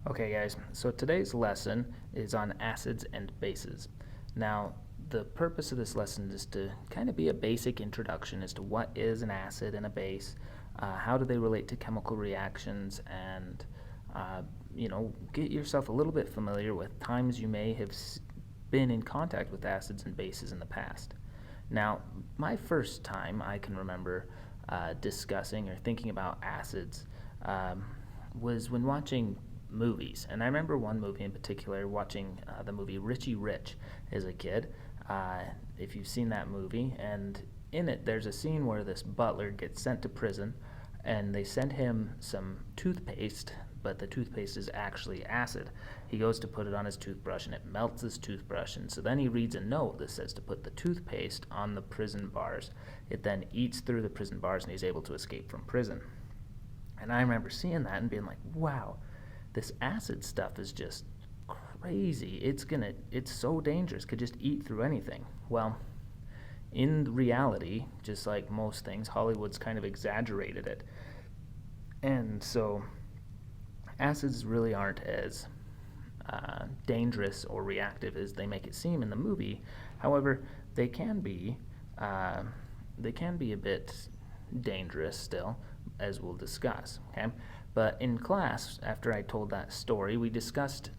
Okay, guys, so today's lesson is on acids and bases. Now, the purpose of this lesson is to kind of be a basic introduction as to what is an acid and a base, how do they relate to chemical reactions, and get yourself a little bit familiar with times you may have been in contact with acids and bases in the past. Now, my first time I can remember discussing or thinking about acids was when watching movies. And I remember one movie in particular, watching the movie Richie Rich as a kid. If you've seen that movie, and in it there's a scene where this butler gets sent to prison and they send him some toothpaste, but the toothpaste is actually acid. He goes to put it on his toothbrush and it melts his toothbrush, and so then he reads a note that says to put the toothpaste on the prison bars. It then eats through the prison bars and he's able to escape from prison. And I remember seeing that and being like, wow, this acid stuff is just crazy. It's so dangerous, could just eat through anything. Well, in reality, just like most things, Hollywood's kind of exaggerated it. And so acids really aren't as dangerous or reactive as they make it seem in the movie. However, they can be a bit dangerous still, as we'll discuss. Okay, but in class, after I told that story, we discussed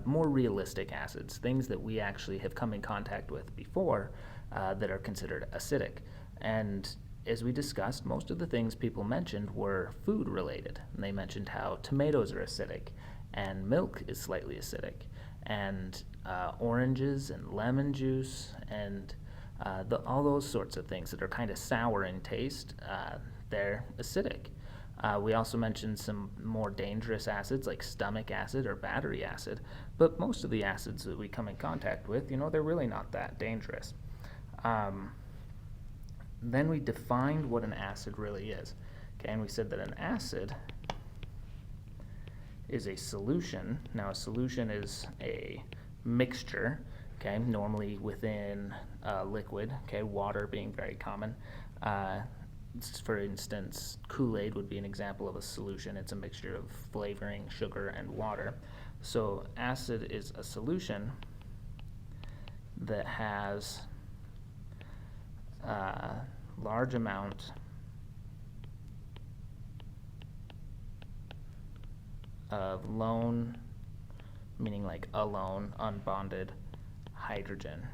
more realistic acids, things that we actually have come in contact with before that are considered acidic. And as we discussed, most of the things people mentioned were food related. And they mentioned how tomatoes are acidic, and milk is slightly acidic, and oranges and lemon juice, and all those sorts of things that are kind of sour in taste, they're acidic. We also mentioned some more dangerous acids like stomach acid or battery acid, but most of the acids that we come in contact with, they're really not that dangerous. Then we defined what an acid really is. Okay, and we said that an acid is a solution. Now, a solution is a mixture, okay, normally within a liquid, okay, water being very common. For instance, Kool-Aid would be an example of a solution. It's a mixture of flavoring, sugar, and water. So acid is a solution that has a large amount of lone, meaning like alone, unbonded hydrogen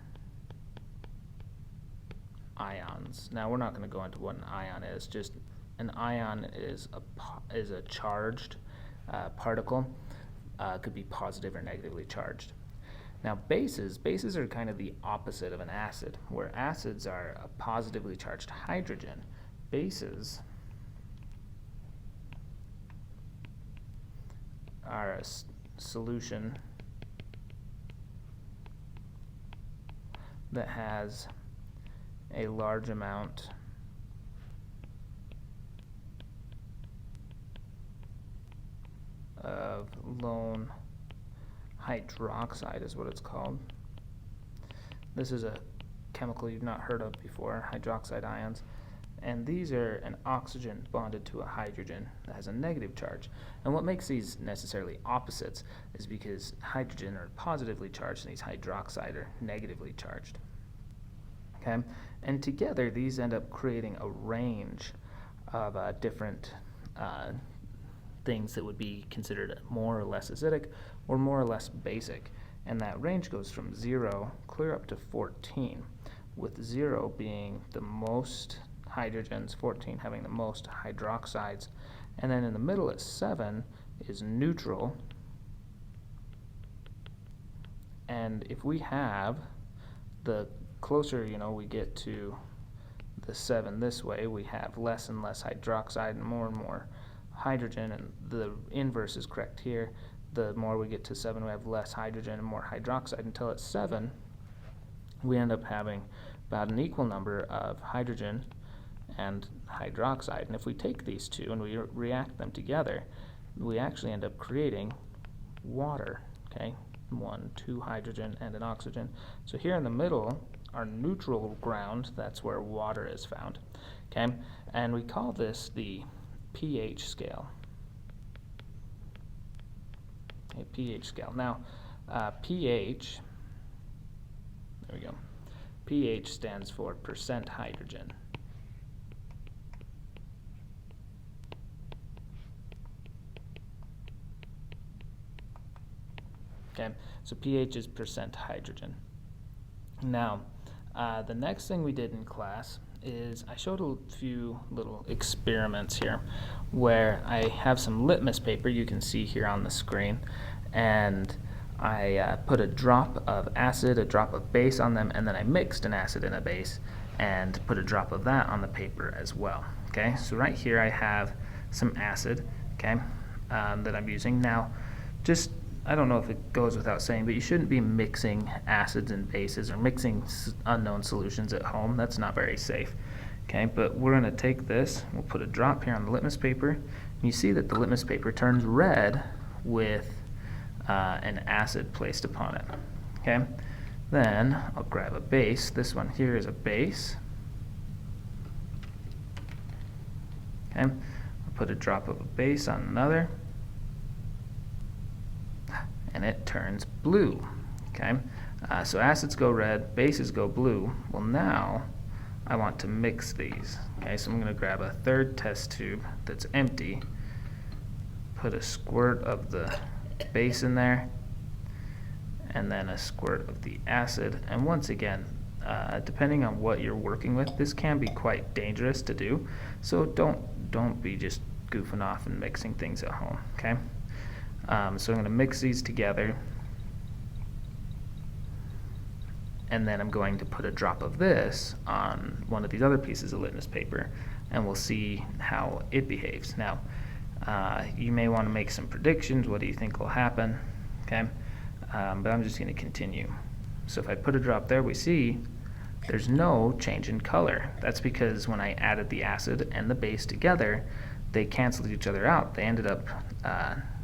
ions. Now, we're not going to go into what an ion is. Just an ion is a charged particle. Could be positive or negatively charged. Now, bases are kind of the opposite of an acid, where acids are a positively charged hydrogen. Bases are a solution that has a large amount of lone hydroxide is what it's called. This is a chemical you've not heard of before, hydroxide ions. And these are an oxygen bonded to a hydrogen that has a negative charge. And what makes these necessarily opposites is because hydrogen are positively charged and these hydroxide are negatively charged. Okay? And together these end up creating a range of different things that would be considered more or less acidic or more or less basic. And that range goes from 0 clear up to 14, with 0 being the most hydrogens, 14 having the most hydroxides, and then in the middle at 7 is neutral. And if we have the closer we get to the 7 this way, we have less and less hydroxide and more hydrogen, and the inverse is correct here. The more we get to 7, we have less hydrogen and more hydroxide, until at 7 we end up having about an equal number of hydrogen and hydroxide. And if we take these two and we react them together, we actually end up creating water. Okay, 2 hydrogen and an oxygen. So here in the middle, our neutral ground, that's where water is found. Okay, and we call this the pH scale. pH scale. Now, pH, there we go, pH stands for percent hydrogen. Okay, so pH is percent hydrogen. Now, the next thing we did in class is I showed a few little experiments here where I have some litmus paper you can see here on the screen, and I put a drop of acid, a drop of base on them, and then I mixed an acid and a base and put a drop of that on the paper as well. Okay, so right here I have some acid, okay, that I'm using. Now, just I don't know if it goes without saying, but you shouldn't be mixing acids and bases or mixing unknown solutions at home. That's not very safe. Okay, but we're going to take this, we'll put a drop here on the litmus paper, and you see that the litmus paper turns red with an acid placed upon it. Okay, then I'll grab a base. This one here is a base. Okay, I'll put a drop of a base on another, and it turns blue. Okay, so acids go red, bases go blue. Well, now I want to mix these. Okay, so I'm going to grab a third test tube that's empty, put a squirt of the base in there, and then a squirt of the acid. And once again, depending on what you're working with, this can be quite dangerous to do. So don't be just goofing off and mixing things at home. Okay. So I'm going to mix these together, and then I'm going to put a drop of this on one of these other pieces of litmus paper, and we'll see how it behaves. Now, you may want to make some predictions. What do you think will happen? Okay, but I'm just going to continue. So if I put a drop there, we see there's no change in color. That's because when I added the acid and the base together, they canceled each other out. They ended up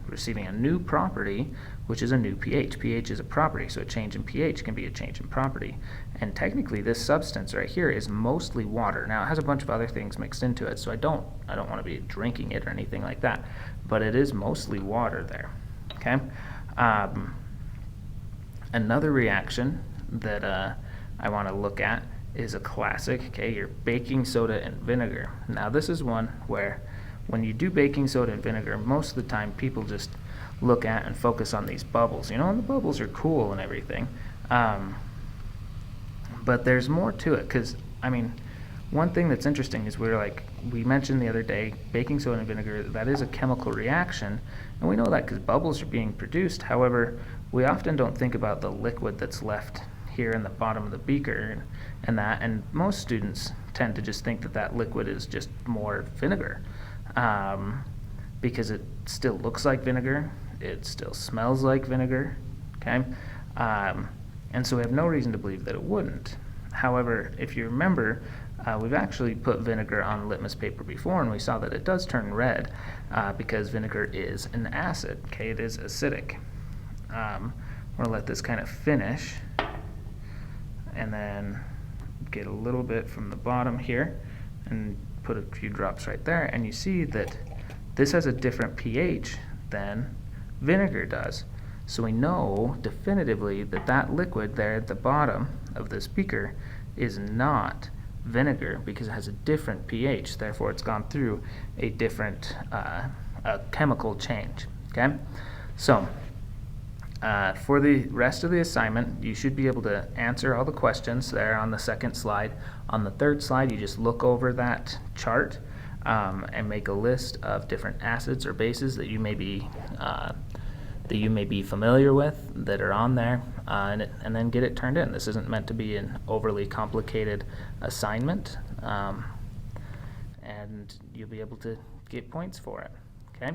receiving a new property, which is a new pH. pH is a property, so a change in pH can be a change in property. And technically, this substance right here is mostly water. Now, it has a bunch of other things mixed into it, so I don't want to be drinking it or anything like that, but it is mostly water there. Okay. Another reaction that I want to look at is a classic. Okay, your baking soda and vinegar. Now, this is one where when you do baking soda and vinegar, most of the time people just look at and focus on these bubbles, and the bubbles are cool and everything, but there's more to it, because one thing that's interesting is we mentioned the other day, baking soda and vinegar, that is a chemical reaction, and we know that because bubbles are being produced. However, we often don't think about the liquid that's left here in the bottom of the beaker and most students tend to just think that liquid is just more vinegar. Because it still looks like vinegar, it still smells like vinegar, okay? And so we have no reason to believe that it wouldn't. However, if you remember, we've actually put vinegar on litmus paper before, and we saw that it does turn red because vinegar is an acid, okay? It is acidic. We're gonna let this kind of finish, and then get a little bit from the bottom here, and put a few drops right there, and you see that this has a different pH than vinegar does. So we know definitively that liquid there at the bottom of this beaker is not vinegar because it has a different pH. Therefore, it's gone through a different chemical change. Okay, so for the rest of the assignment, you should be able to answer all the questions there on the second slide. On the third slide, you just look over that chart and make a list of different acids or bases that you may be familiar with that are on there, and then get it turned in. This isn't meant to be an overly complicated assignment, and you'll be able to get points for it. Okay.